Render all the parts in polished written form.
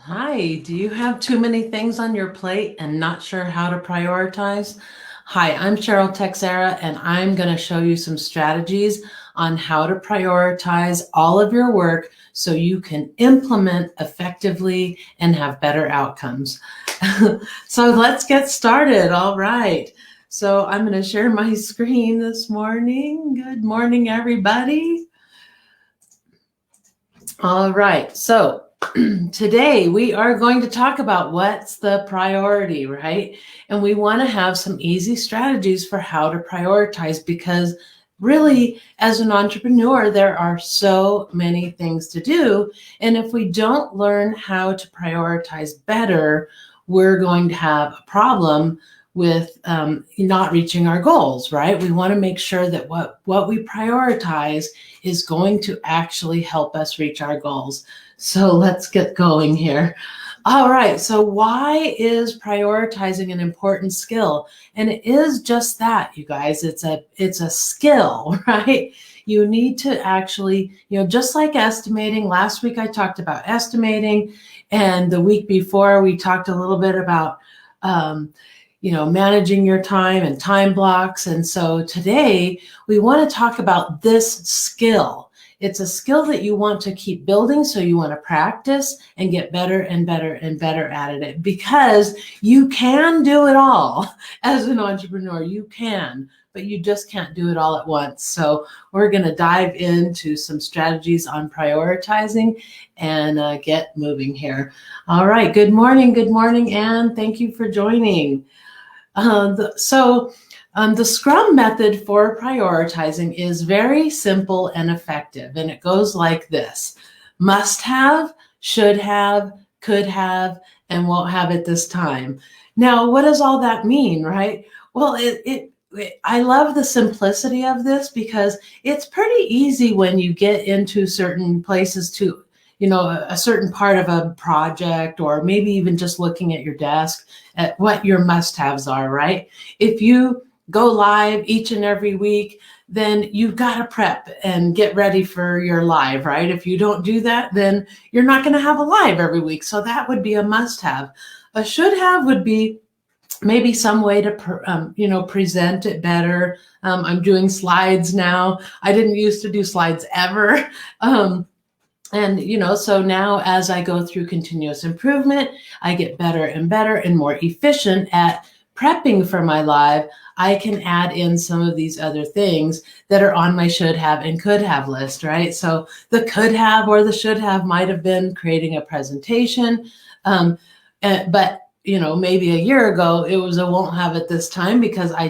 Hi, do you have too many things on your plate and not sure how to prioritize? Hi, I'm Cheryl Texera, and I'm going to show you some strategies on how to prioritize all of your work so you can implement effectively and have better outcomes. So let's get started. All right. So I'm going to share my screen this morning. Good morning, everybody. All right. So today we are going to talk about what's the priority, right? And we want to have some easy strategies for how to prioritize, because really, as an entrepreneur, there are so many things to do. And if we don't learn how to prioritize better, we're going to have a problem with not reaching our goals, right? We want to make sure that what we prioritize is going to actually help us reach our goals. So let's get going here. All right, so why is prioritizing an important skill? And it is just that, you guys. It's a skill, right? You need to actually, just like estimating. Last week I talked about estimating, and the week before we talked a little bit about managing your time and time blocks. And so today we want to talk about this skill. It's a skill that you want to keep building, so you want to practice and get better and better and better at it, because you can do it all. As an entrepreneur, you can, but you just can't do it all at once. So we're going to dive into some strategies on prioritizing and get moving here. All right. Good morning, and thank you for joining. The Scrum method for prioritizing is very simple and effective, and it goes like this: must have, should have, could have, and won't have at this time. Now, what does all that mean, right? Well, I love the simplicity of this, because it's pretty easy when you get into certain places to, a certain part of a project, or maybe even just looking at your desk at what your must-haves are, right? If you go live each and every week, then you've got to prep and get ready for your live, right? If you don't do that, then you're not going to have a live every week. So that would be a must-have. A should-have would be maybe some way to present it better. I'm doing slides now. I didn't used to do slides ever. So now, as I go through continuous improvement, I get better and better and more efficient at prepping for my live. I can add in some of these other things that are on my should have and could have list, right? So the could have or the should have might have been creating a presentation, but maybe a year ago it was a won't have at this time, because I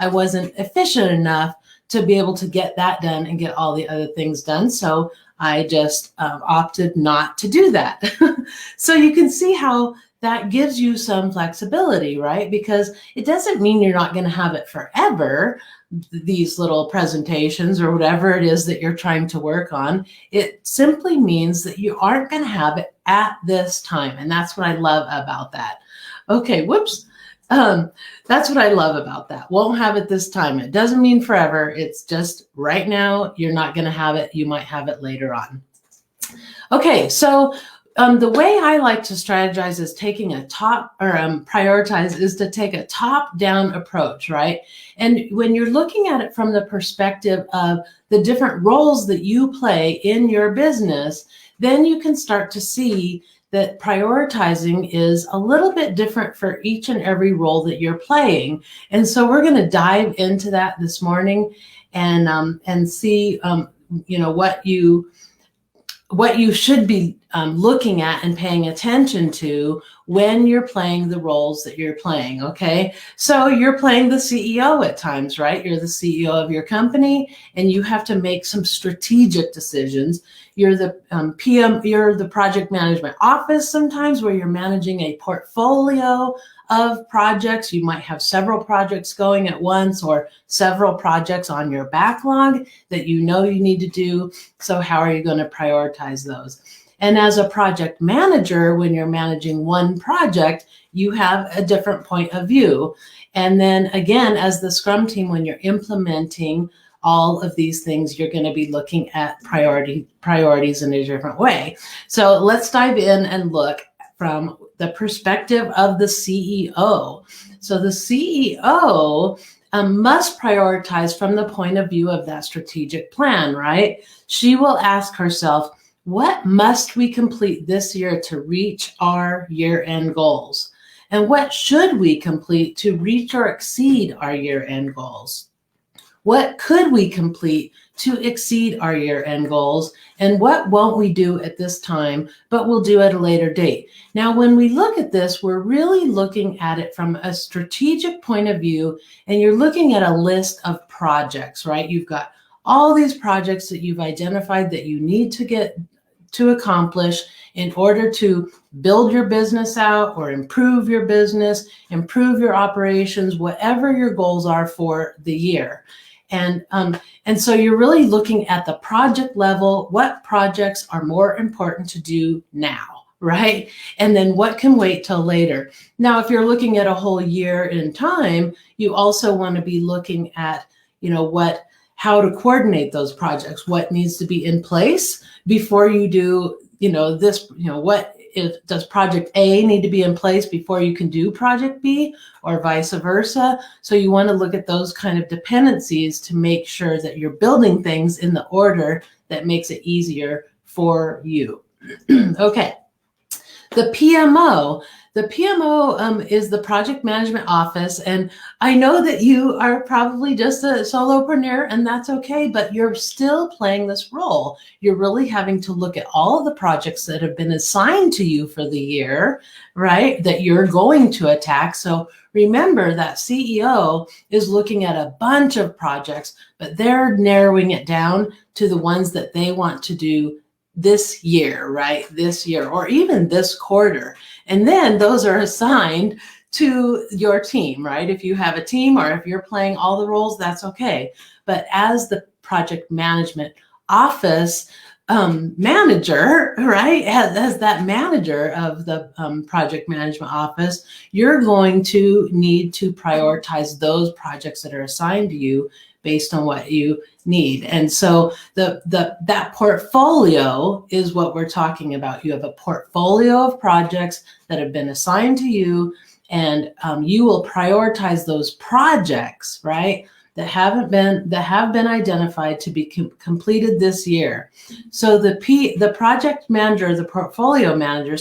wasn't efficient enough to be able to get that done and get all the other things done. So I just opted not to do that. So you can see how that gives you some flexibility, right? Because it doesn't mean you're not going to have it forever, these little presentations or whatever it is that you're trying to work on. It simply means that you aren't going to have it at this time. And that's what I love about that. Okay, whoops. That's what I love about that. Won't have it this time. It doesn't mean forever. It's just right now, you're not going to have it. You might have it later on. Okay, so the way I like to strategize is prioritize is to take a top-down approach, right? And when you're looking at it from the perspective of the different roles that you play in your business, then you can start to see that prioritizing is a little bit different for each and every role that you're playing. And so we're going to dive into that this morning and see what you should be looking at and paying attention to when you're playing the roles that you're playing, okay? So you're playing the CEO at times, right? You're the CEO of your company, and you have to make some strategic decisions. You're the PM, you're the project management office sometimes, where you're managing a portfolio of projects. You might have several projects going at once, or several projects on your backlog that you need to do. So how are you going to prioritize those? And as a project manager, when you're managing one project, you have a different point of view. And then again, as the Scrum team, when you're implementing all of these things, you're going to be looking at priorities in a different way. So let's dive in and look from the perspective of the CEO. So the CEO must prioritize from the point of view of that strategic plan, right? She will ask herself, what must we complete this year to reach our year-end goals? And what should we complete to reach or exceed our year-end goals? What could we complete to exceed our year-end goals? And what won't we do at this time, but we'll do at a later date? Now, when we look at this, we're really looking at it from a strategic point of view, and you're looking at a list of projects, right? You've got all these projects that you've identified that you need to get to accomplish in order to build your business out or improve your business, improve your operations, whatever your goals are for the year. And so you're really looking at the project level, what projects are more important to do now, right? And then what can wait till later. Now, if you're looking at a whole year in time, you also want to be looking at, how to coordinate those projects, what needs to be in place before you do, does project A need to be in place before you can do project B, or vice versa? So you want to look at those kind of dependencies to make sure that you're building things in the order that makes it easier for you. Okay. The PMO is the project management office. And I know that you are probably just a solopreneur, and that's okay, but you're still playing this role. You're really having to look at all of the projects that have been assigned to you for the year, right, that you're going to attack. So remember that CEO is looking at a bunch of projects, but they're narrowing it down to the ones that they want to do this year, right? This year, or even this quarter. And then those are assigned to your team, right? If you have a team or if you're playing all the roles, that's okay. But as the project management office manager, right? As that manager of the project management office, you're going to need to prioritize those projects that are assigned to you based on what you need. And so that portfolio is what we're talking about. You have a portfolio of projects that have been assigned to you, and you will prioritize those projects, right, that have been identified to be completed this year. So the project manager, the portfolio manager,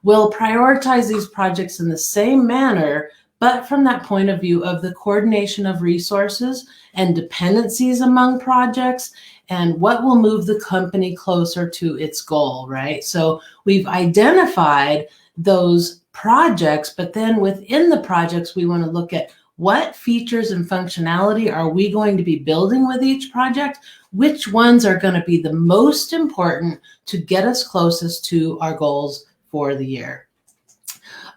will prioritize these projects in the same manner, but from that point of view of the coordination of resources and dependencies among projects and what will move the company closer to its goal, right? So we've identified those projects, but then within the projects, we want to look at what features and functionality are we going to be building with each project? Which ones are going to be the most important to get us closest to our goals for the year?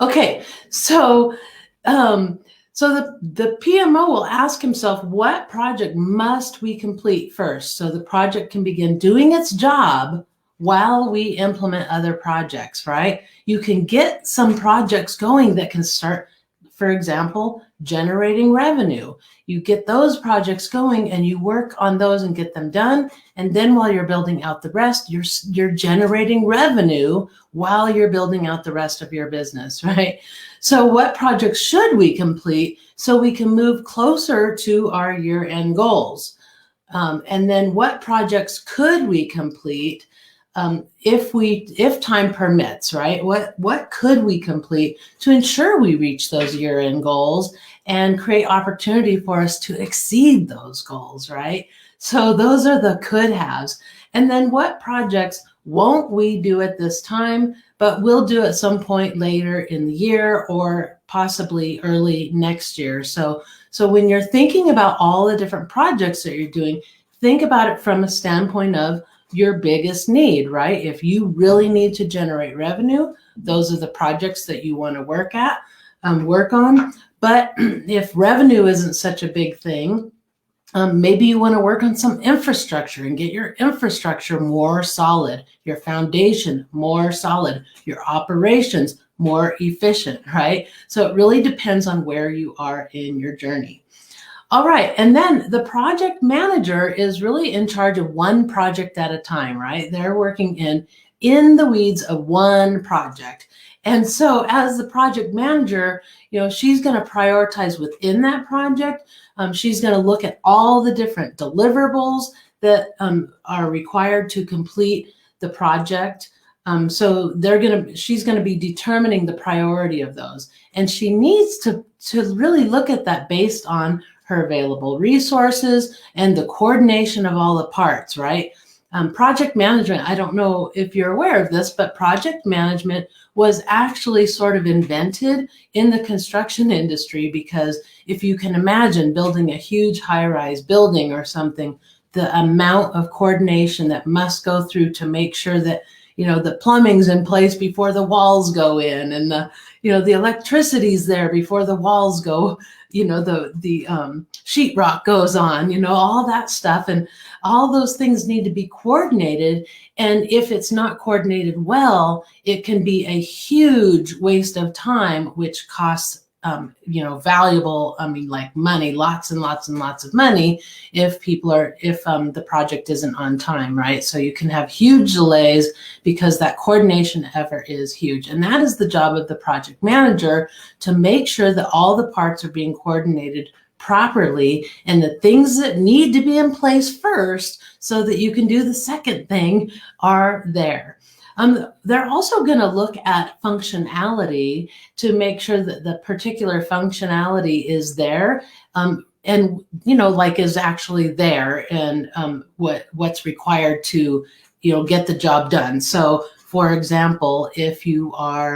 Okay, so the PMO will ask himself, what project must we complete first so the project can begin doing its job while we implement other projects, right? You can get some projects going that can start, for example, generating revenue. You get those projects going and you work on those and get them done. And then while you're building out the rest, you're generating revenue while you're building out the rest of your business, right? So what projects should we complete so we can move closer to our year-end goals? And then what projects could we complete if time permits, right? What could we complete to ensure we reach those year-end goals and create opportunity for us to exceed those goals, right? So those are the could-haves. And then what projects won't we do at this time, but we'll do at some point later in the year or possibly early next year. So when you're thinking about all the different projects that you're doing, think about it from a standpoint of your biggest need, right? If you really need to generate revenue, those are the projects that you want to work on. But if revenue isn't such a big thing, maybe you want to work on some infrastructure and get your infrastructure more solid, your foundation more solid, your operations more efficient, right? So it really depends on where you are in your journey. All right. And then the project manager is really in charge of one project at a time, right? They're working in the weeds of one project. And so as the project manager, she's going to prioritize within that project. She's going to look at all the different deliverables that are required to complete the project. So she's going to be determining the priority of those. And she needs to really look at that based on her available resources and the coordination of all the parts, right? Project management, I don't know if you're aware of this, but project management was actually sort of invented in the construction industry, because if you can imagine building a huge high-rise building or something, the amount of coordination that must go through to make sure that the plumbing's in place before the walls go in, and the electricity's there before the walls go, the sheetrock goes on, all that stuff, and all those things need to be coordinated. And if it's not coordinated well, it can be a huge waste of time, which costs valuable, like money, lots and lots and lots of money, if the project isn't on time, right? So you can have huge delays because that coordination effort is huge. And that is the job of the project manager, to make sure that all the parts are being coordinated properly, and the things that need to be in place first so that you can do the second thing are there. They're also going to look at functionality to make sure that the particular functionality is there, and is actually there, and what's required to get the job done. So, for example, if you're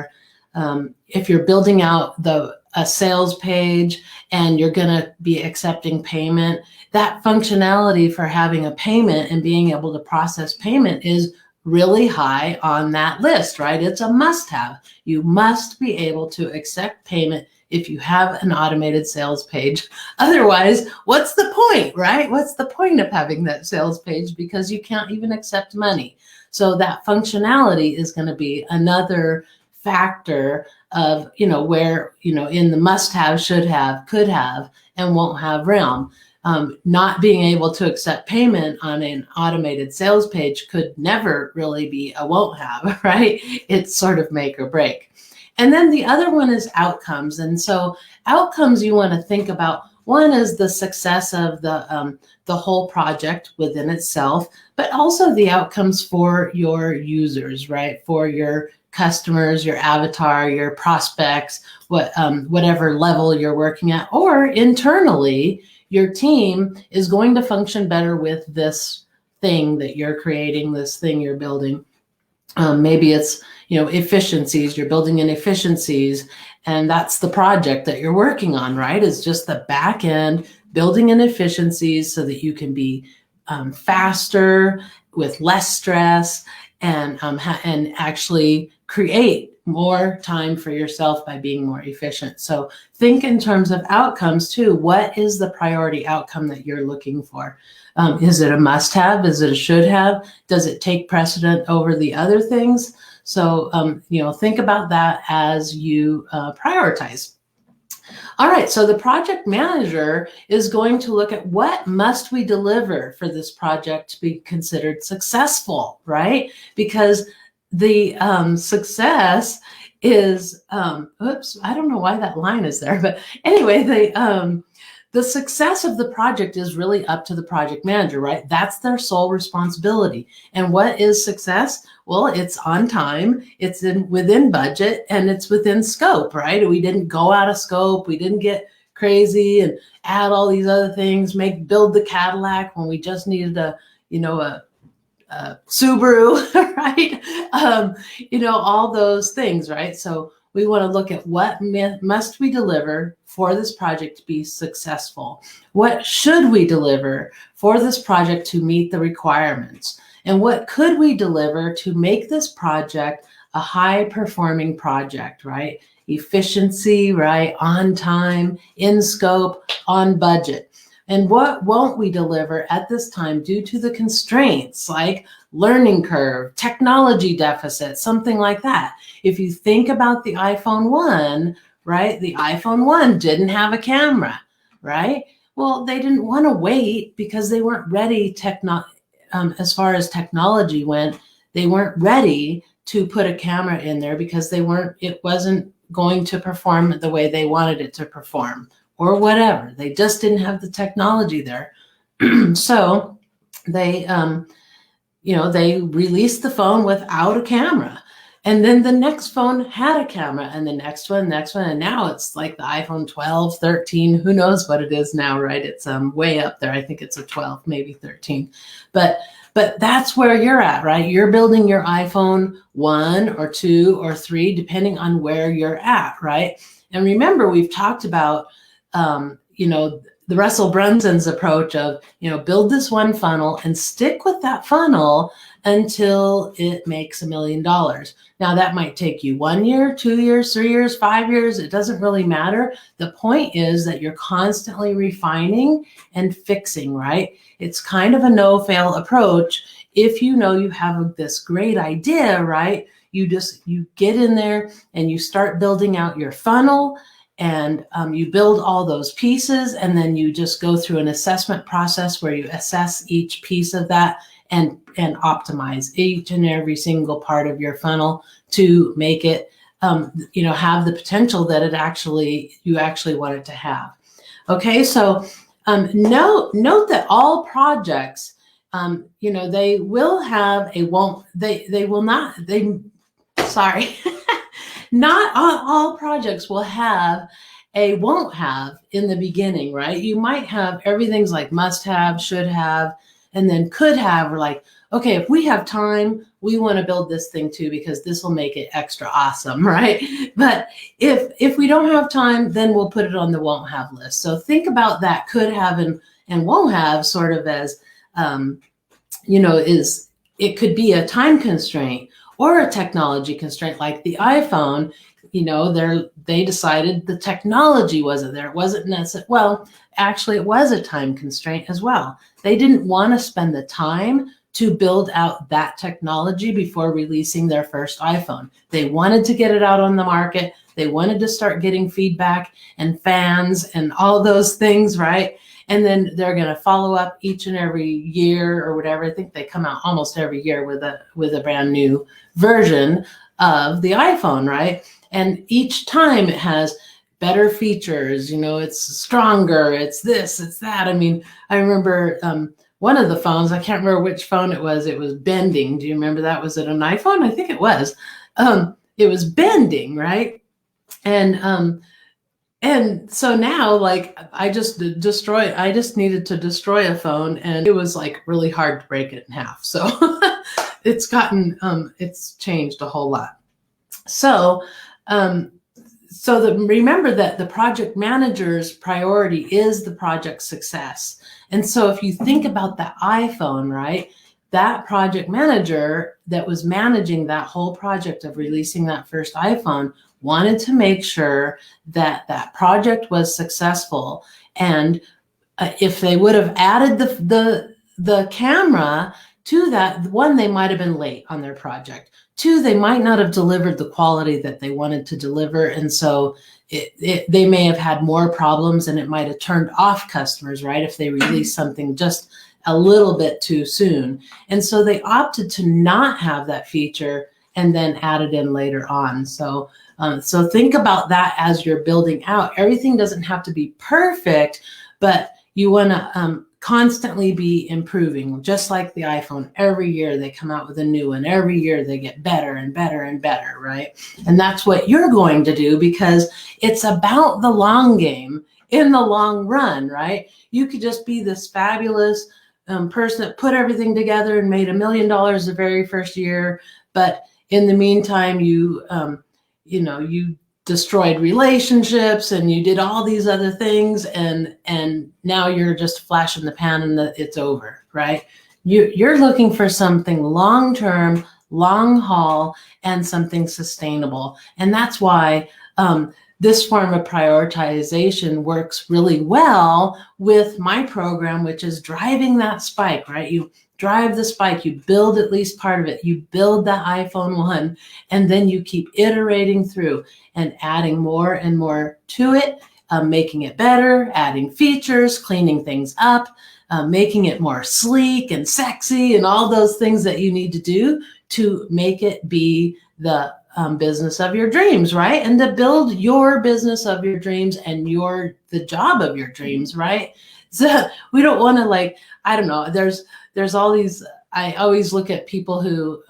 building out a sales page and you're going to be accepting payment, that functionality for having a payment and being able to process payment is really high on that list, right? It's a must-have. You must be able to accept payment if you have an automated sales page. Otherwise, what's the point, right? What's the point of having that sales page, because you can't even accept money? So that functionality is going to be another factor of, where, in the must-have, should have, could have, and won't have realm. Not being able to accept payment on an automated sales page could never really be a won't have, right? It's sort of make or break. And then the other one is outcomes. And so outcomes you want to think about. One is the success of the whole project within itself, but also the outcomes for your users, right? For your customers, your avatar, your prospects, whatever level you're working at, or internally, your team is going to function better with this thing that you're creating, this thing you're building. Maybe it's, efficiencies, you're building in efficiencies, and that's the project that you're working on, right? It's just the back end, building in efficiencies so that you can be faster, with less stress, and actually create more time for yourself by being more efficient. So think in terms of outcomes too. What is the priority outcome that you're looking for? Is it a must-have? Is it a should-have? Does it take precedent over the other things? So, think about that as you prioritize. All right, so the project manager is going to look at what must we deliver for this project to be considered successful, right? Because the success is, oops, I don't know why that line is there, but anyway, the success of the project is really up to the project manager, right? That's their sole responsibility. And what is success? Well, it's on time, it's within budget, and it's within scope, right? We didn't go out of scope, we didn't get crazy and add all these other things, build the Cadillac when we just needed a Subaru, right? All those things, right? So we want to look at what must we deliver for this project to be successful? What should we deliver for this project to meet the requirements? And what could we deliver to make this project a high-performing project, right? Efficiency, right? On time, in scope, on budget. And what won't we deliver at this time due to the constraints, like learning curve, technology deficit, something like that? If you think about the iPhone 1, right? The iPhone 1 didn't have a camera, right? Well, they didn't want to wait because they weren't ready as far as technology went. They weren't ready to put a camera in there because it wasn't going to perform the way they wanted it to perform or whatever. They just didn't have the technology there. So they, they released the phone without a camera. And then the next phone had a camera, and the next one, and now it's like the iPhone 12, 13, who knows what it is now, right? It's way up there. I think it's a 12, maybe 13. But that's where you're at, right? You're building your iPhone 1 or 2 or 3, depending on where you're at, right? And remember, we've talked about, the Russell Brunson's approach of, build this one funnel and stick with that funnel until it makes $1 million. Now that might take you 1 year, 2 years, 3 years, 5 years. It doesn't really matter. The point is that you're constantly refining and fixing, right? It's kind of a no-fail approach. If you know you have this great idea, right? You get in there and you start building out your funnel, and you build all those pieces, and then you just go through an assessment process where you assess each piece of that and optimize each and every single part of your funnel to make it, have the potential that you actually want it to have. Okay, so note that all projects, they will have not all projects will have a won't have in the beginning, right? You might have everything's like must have, should have, and then could have. We're like, okay, if we have time, we want to build this thing too, because this will make it extra awesome, right? But if we don't have time, then we'll put it on the won't have list. So think about that could have and won't have sort of as, it could be a time constraint or a technology constraint, like the iPhone. They decided the technology wasn't there. It wasn't necessary. Well, actually, it was a time constraint as well. They didn't want to spend the time to build out that technology before releasing their first iPhone. They wanted to get it out on the market. They wanted to start getting feedback and fans and all those things, right? And then they're going to follow up each and every year or whatever. I think they come out almost every year with a brand new version of the iPhone, right? And each time it has better features, it's stronger, it's this, it's that. I mean, I remember one of the phones, I can't remember which phone it was bending. Do you remember that? Was it an iPhone? I think it was. It was bending, right? And so now, like, I just needed to destroy a phone, and it was like really hard to break it in half. So it's changed a whole lot. So, remember that the project manager's priority is the project success. And so if you think about that iPhone, right, that project manager that was managing that whole project of releasing that first iPhone wanted to make sure that that project was successful. And if they would have added the camera to that, one, they might have been late on their project. Two, they might not have delivered the quality that they wanted to deliver. And so they may have had more problems, and it might have turned off customers, right, if they released something just a little bit too soon. And so they opted to not have that feature and then add it in later on. So think about that as you're building out. Everything doesn't have to be perfect, but you want to constantly be improving, just like the iPhone. Every year they come out with a new one. Every year they get better and better and better, right? And that's what you're going to do, because it's about the long game in the long run, right? You could just be this fabulous person that put everything together and made $1 million the very first year, but in the meantime, you destroyed relationships and you did all these other things, and now you're just a flash in the pan and it's over, right? You're looking for something long-term, long haul, and something sustainable. And that's why this form of prioritization works really well with my program, which is driving that spike, right? You drive the spike, you build at least part of it, you build that iPhone 1, and then you keep iterating through and adding more and more to it making it better, adding features, cleaning things up, making it more sleek and sexy, and all those things that you need to do to make it be the business of your dreams, right? And to build your business of your dreams and the job of your dreams, right? So we don't want to I don't know, there's all these, I always look at people who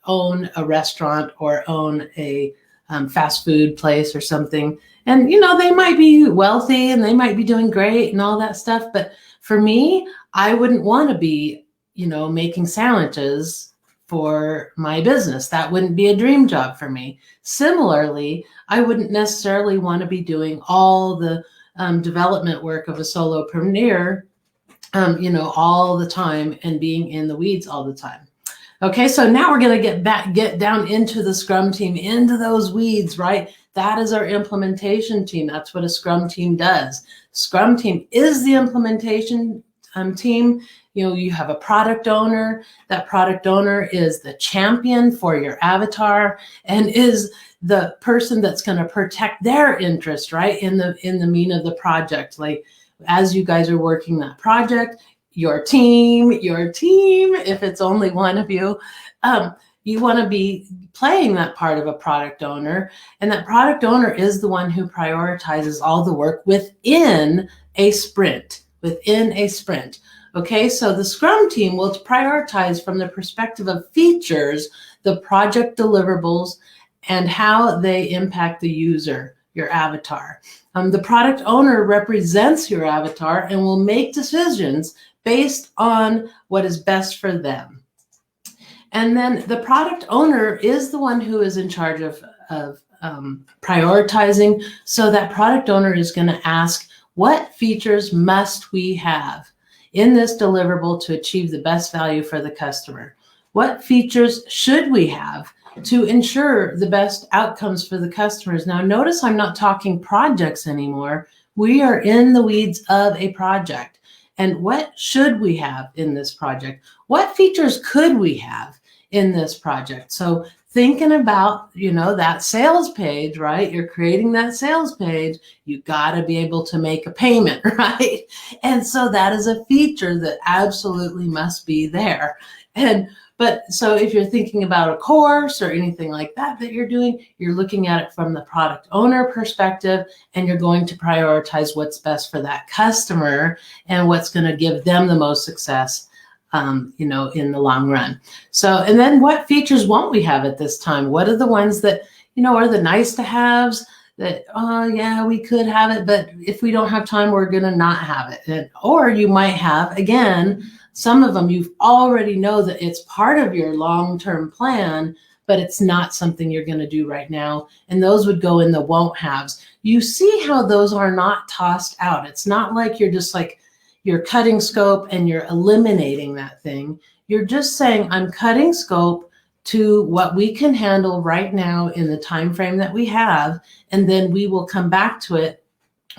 own a restaurant or own a fast food place or something. And, they might be wealthy and they might be doing great and all that stuff. But for me, I wouldn't want to be, making sandwiches for my business. That wouldn't be a dream job for me. Similarly, I wouldn't necessarily want to be doing all the development work of a solopreneur, all the time and being in the weeds all the time. Okay, so now we're going to get down into the Scrum team, into those weeds, right? That is our implementation team. That's what a Scrum team does. Scrum team is the implementation team. You have a product owner. That product owner is the champion for your avatar and is the person that's going to protect their interest, right? In the mean of the project. Like as you guys are working that project, your team, if it's only one of you, you want to be playing that part of a product owner. And that product owner is the one who prioritizes all the work within a sprint. Okay, so the Scrum team will prioritize from the perspective of features, the project deliverables, and how they impact the user, your avatar. The product owner represents your avatar and will make decisions based on what is best for them. And then the product owner is the one who is in charge of prioritizing. So that product owner is going to ask, what features must we have in this deliverable to achieve the best value for the customer? What features should we have to ensure the best outcomes for the customers? Now, notice I'm not talking projects anymore. We are in the weeds of a project. And what should we have in this project? What features could we have in this project? So thinking about, that sales page, right? You're creating that sales page. You got to be able to make a payment, right? And so that is a feature that absolutely must be there. But so if you're thinking about a course or anything like that you're doing, you're looking at it from the product owner perspective, and you're going to prioritize what's best for that customer and what's going to give them the most success, in the long run. So, and then what features won't we have at this time? What are the ones that, are the nice to haves that, oh yeah, we could have it, but if we don't have time, we're going to not have it. Or you might have, again, some of them you already know that it's part of your long-term plan, but it's not something you're going to do right now. And those would go in the won't haves. You see how those are not tossed out. It's not like you're cutting scope and you're eliminating that thing. You're just saying, I'm cutting scope to what we can handle right now in the time frame that we have, and then we will come back to it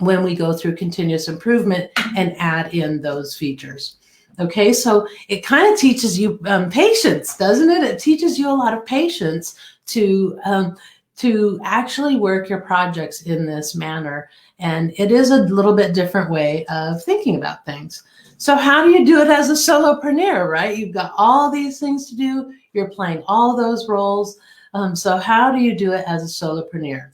when we go through continuous improvement and add in those features. Okay, so it kind of teaches you patience, doesn't it? It teaches you a lot of patience to actually work your projects in this manner. And it is a little bit different way of thinking about things. So how do you do it as a solopreneur, right? You've got all these things to do. You're playing all those roles. So how do you do it as a solopreneur?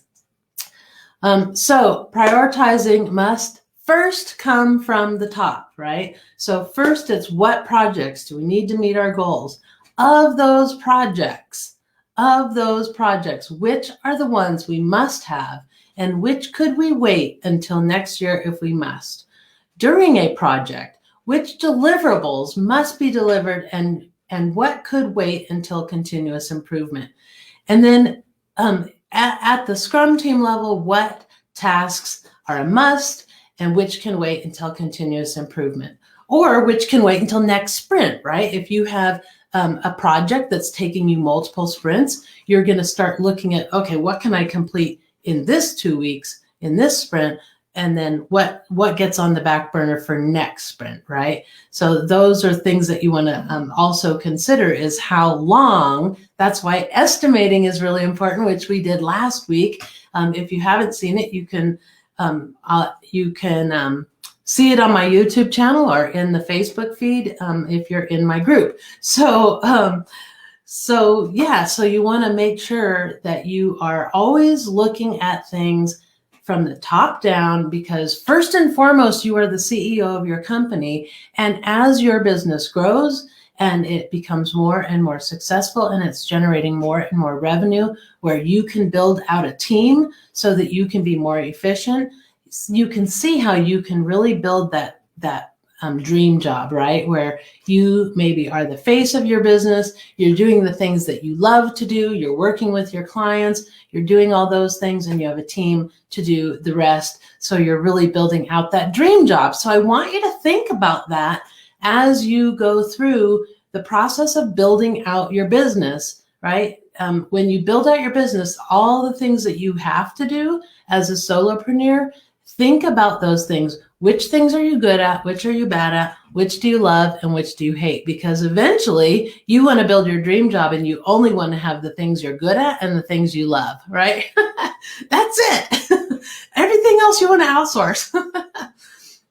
So prioritizing must first come from the top, right? So first it's what projects do we need to meet our goals? Of those projects, which are the ones we must have and which could we wait until next year if we must? During a project, which deliverables must be delivered and what could wait until continuous improvement? And then at the Scrum team level, what tasks are a must and which can wait until continuous improvement, or which can wait until next sprint, right? If you have a project that's taking you multiple sprints, you're going to start looking at, okay, what can I complete in this 2 weeks, in this sprint, and then what gets on the back burner for next sprint, right? So those are things that you want to also consider is how long. That's why estimating is really important, which we did last week. If you haven't seen it, you can you can see it on my YouTube channel or in the Facebook feed if you're in my group. So you want to make sure that you are always looking at things from the top down, because first and foremost, you are the CEO of your company. And as your business grows and it becomes more and more successful and it's generating more and more revenue, where you can build out a team so that you can be more efficient, you can see how you can really build that dream job, right? Where you maybe are the face of your business, you're doing the things that you love to do, you're working with your clients, you're doing all those things, and you have a team to do the rest. So you're really building out that dream job. So I want you to think about that as you go through the process of building out your business, right? When you build out your business, all the things that you have to do as a solopreneur, think about those things. Which things are you good at? Which are you bad at? Which do you love and which do you hate? Because eventually you want to build your dream job and you only want to have the things you're good at and the things you love, right? That's it. Everything else you want to outsource.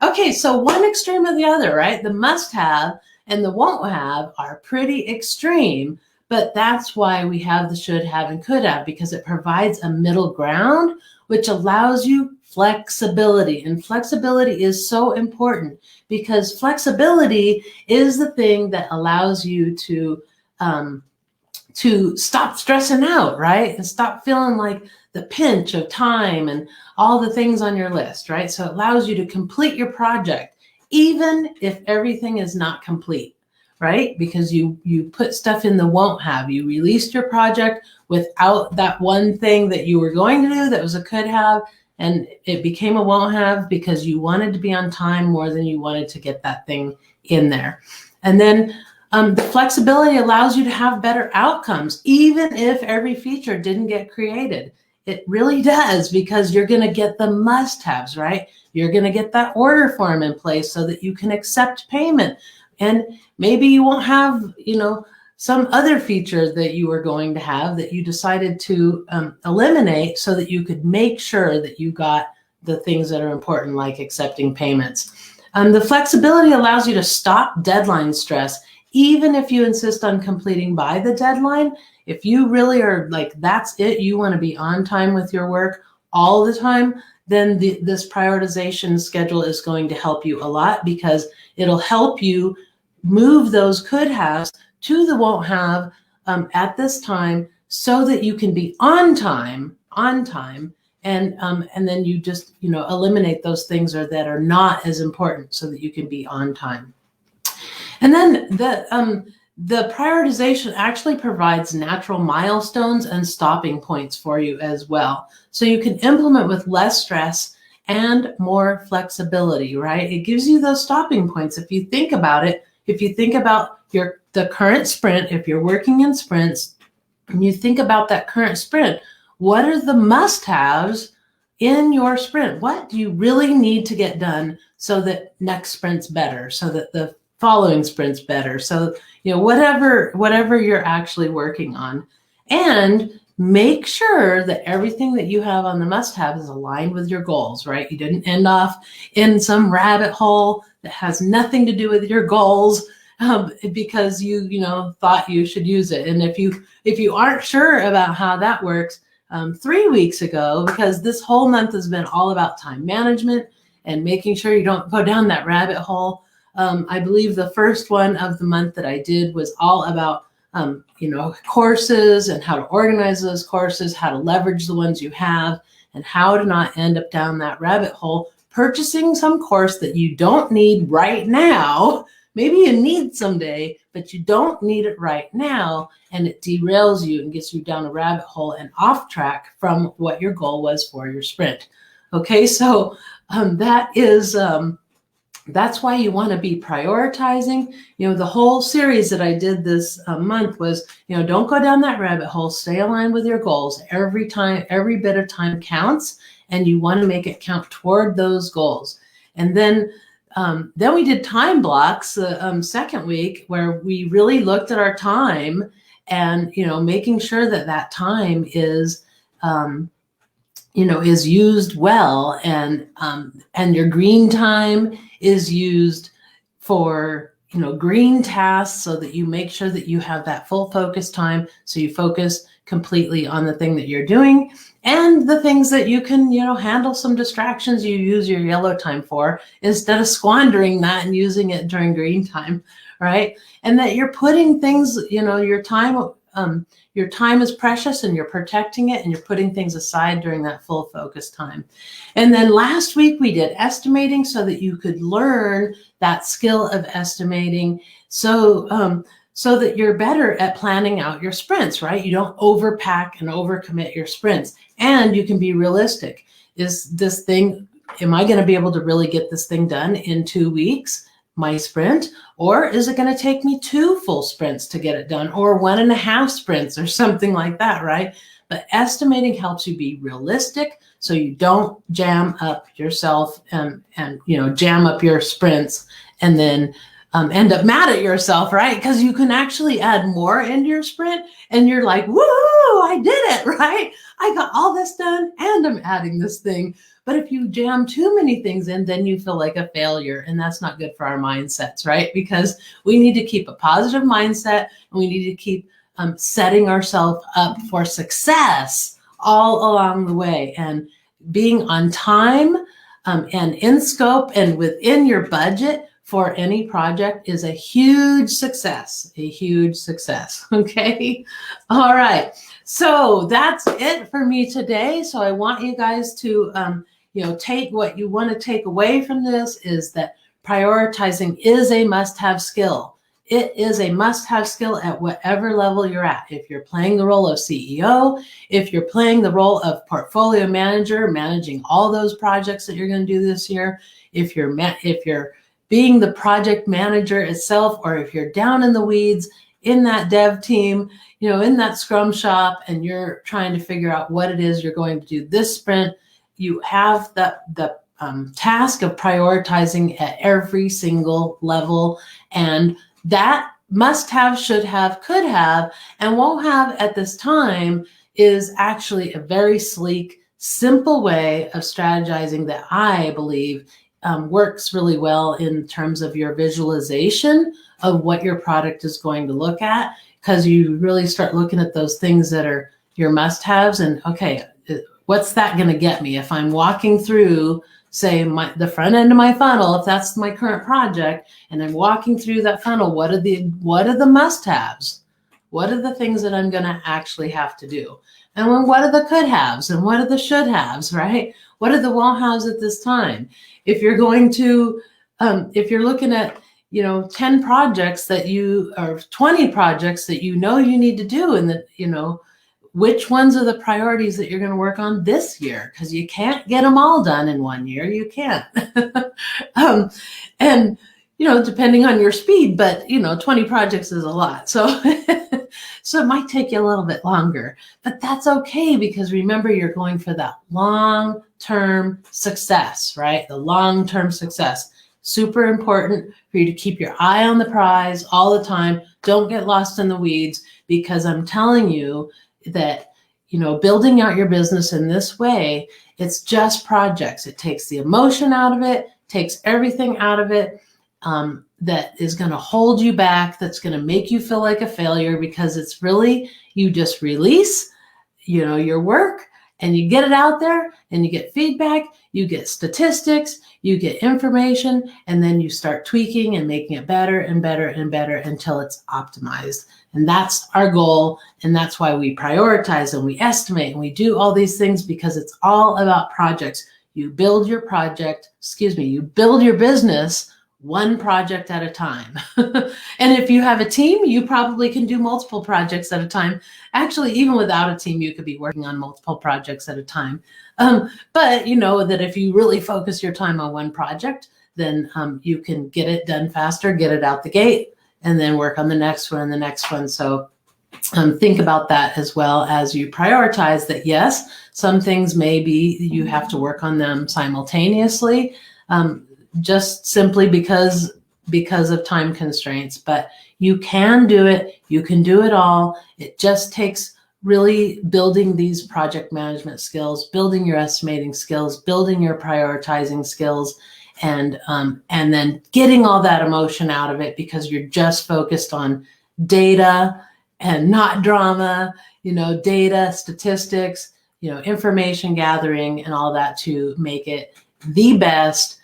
Okay, so one extreme or the other, right? The must have and the won't have are pretty extreme, but that's why we have the should have and could have, because it provides a middle ground, which allows you flexibility. And flexibility is so important, because flexibility is the thing that allows you to stop stressing out, right? And stop feeling like the pinch of time and all the things on your list, right? So it allows you to complete your project, even if everything is not complete, right? Because you put stuff in the won't have. You released your project without that one thing that you were going to do that was a could have, and it became a won't have because you wanted to be on time more than you wanted to get that thing in there. And then the flexibility allows you to have better outcomes, even if every feature didn't get created. It really does, because you're going to get the must-haves, right? You're going to get that order form in place so that you can accept payment. And maybe you won't have, some other feature that you were going to have that you decided to eliminate so that you could make sure that you got the things that are important, like accepting payments. The flexibility allows you to stop deadline stress, even if you insist on completing by the deadline. If you really are like, that's it, you want to be on time with your work all the time, then this prioritization schedule is going to help you a lot, because it'll help you move those could haves to the won't have at this time, so that you can be on time, and then you just eliminate those things that are not as important, so that you can be on time. And then the prioritization actually provides natural milestones and stopping points for you as well, so you can implement with less stress and more flexibility, right? It gives you those stopping points. If you think about it, if you think about the current sprint, if you're working in sprints, and you think about that current sprint, what are the must-haves in your sprint? What do you really need to get done so that next sprint's better, so that the following sprint's better? So, whatever you're actually working on. And make sure that everything that you have on the must-have is aligned with your goals, right? You didn't end off in some rabbit hole that has nothing to do with your goals, because you thought you should use it. And if you aren't sure about how that works, 3 weeks ago, because this whole month has been all about time management and making sure you don't go down that rabbit hole. I believe the first one of the month that I did was all about courses and how to organize those courses, how to leverage the ones you have, and how to not end up down that rabbit hole purchasing some course that you don't need right now. Maybe you need someday, but you don't need it right now, and it derails you and gets you down a rabbit hole and off track from what your goal was for your sprint. Okay, so that's why you want to be prioritizing. The whole series that I did this month was, don't go down that rabbit hole, stay aligned with your goals. Every bit of time counts, and you want to make it count toward those goals. And then we did time blocks the second week, where we really looked at our time and, making sure that time is is used well, and your green time is used for, green tasks, so that you make sure that you have that full focus time. So you focus completely on the thing that you're doing, and the things that you can, handle some distractions, you use your yellow time for, instead of squandering that and using it during green time, right? And that you're putting things, your time is precious, and you're protecting it, and you're putting things aside during that full focus time. And then last week we did estimating, so that you could learn that skill of estimating, so that you're better at planning out your sprints, right? You don't overpack and overcommit your sprints, and you can be realistic. Am I going to be able to really get this thing done in 2 weeks, my sprint? Or is it going to take me 2 full sprints to get it done, or 1.5 sprints, or something like that, right? But estimating helps you be realistic, so you don't jam up yourself and jam up your sprints, and then end up mad at yourself, right? Because you can actually add more into your sprint, and you're like, woo, I did it, right? I got all this done, and I'm adding this thing. But if you jam too many things in, then you feel like a failure, and that's not good for our mindsets, right? Because we need to keep a positive mindset, and we need to keep setting ourselves up for success all along the way, and being on time and in scope and within your budget for any project is a huge success, okay? All right, so that's it for me today. So I want you guys to, take what you want to take away from this, is that prioritizing is a must-have skill. It is a must-have skill at whatever level you're at. If you're playing the role of CEO, if you're playing the role of portfolio manager, managing all those projects that you're going to do this year, if you're being the project manager itself, or if you're down in the weeds in that dev team, in that Scrum shop, and you're trying to figure out what it is you're going to do this sprint, you have the task of prioritizing at every single level. And that must have, should have, could have, and won't have at this time is actually a very sleek, simple way of strategizing that I believe works really well in terms of your visualization of what your product is going to look at, because you really start looking at those things that are your must-haves, and okay, what's that going to get me if I'm walking through, say, the front end of my funnel, if that's my current project, and I'm walking through that funnel, what are the must-haves? What are the things that I'm going to actually have to do? And what are the could-haves, and what are the should-haves, right? What are the won't-haves at this time? If you're going to, if you're looking at, 10 projects or 20 projects that you need to do, and that, which ones are the priorities that you're going to work on this year? Because you can't get them all done in 1 year. You can't. And, depending on your speed, but, 20 projects is a lot. So, so it might take you a little bit longer, but that's okay, because remember, you're going for that long-term success, right? The long-term success. Super important for you to keep your eye on the prize all the time. Don't get lost in the weeds, because I'm telling you that, building out your business in this way, it's just projects. It takes the emotion out of it, takes everything out of it that is going to hold you back, that's going to make you feel like a failure, because it's really, you just release, your work, and you get it out there, and you get feedback, you get statistics, you get information, and then you start tweaking and making it better and better and better until it's optimized. And that's our goal. And that's why we prioritize and we estimate and we do all these things, because it's all about projects. You build your business one project at a time. And if you have a team, you probably can do multiple projects at a time. Actually, even without a team, you could be working on multiple projects at a time. But that if you really focus your time on one project, then you can get it done faster, get it out the gate, and then work on the next one and the next one. So think about that as well as you prioritize that. Yes, some things maybe you have to work on them simultaneously, just simply because of time constraints, but you can do it. You can do it all. It just takes really building these project management skills, building your estimating skills, building your prioritizing skills, and then getting all that emotion out of it because you're just focused on data and not drama, data, statistics, information gathering and all that to make it the best,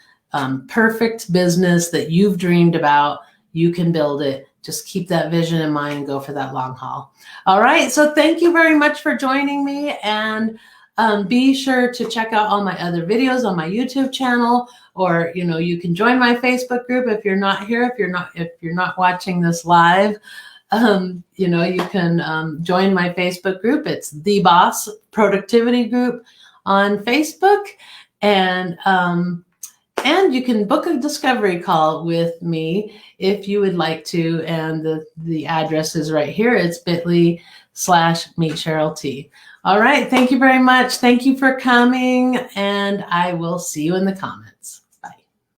perfect business that you've dreamed about. You can build it. Just keep that vision in mind and go for that long haul. All right. So thank you very much for joining me. And be sure to check out all my other videos on my YouTube channel, or, you can join my Facebook group if you're not here, if you're not watching this live. You can join my Facebook group. It's The Boss Productivity Group on Facebook. And you can book a discovery call with me if you would like to. And the address is right here. It's bit.ly/meet Cheryl T. All right. Thank you very much. Thank you for coming. And I will see you in the comments.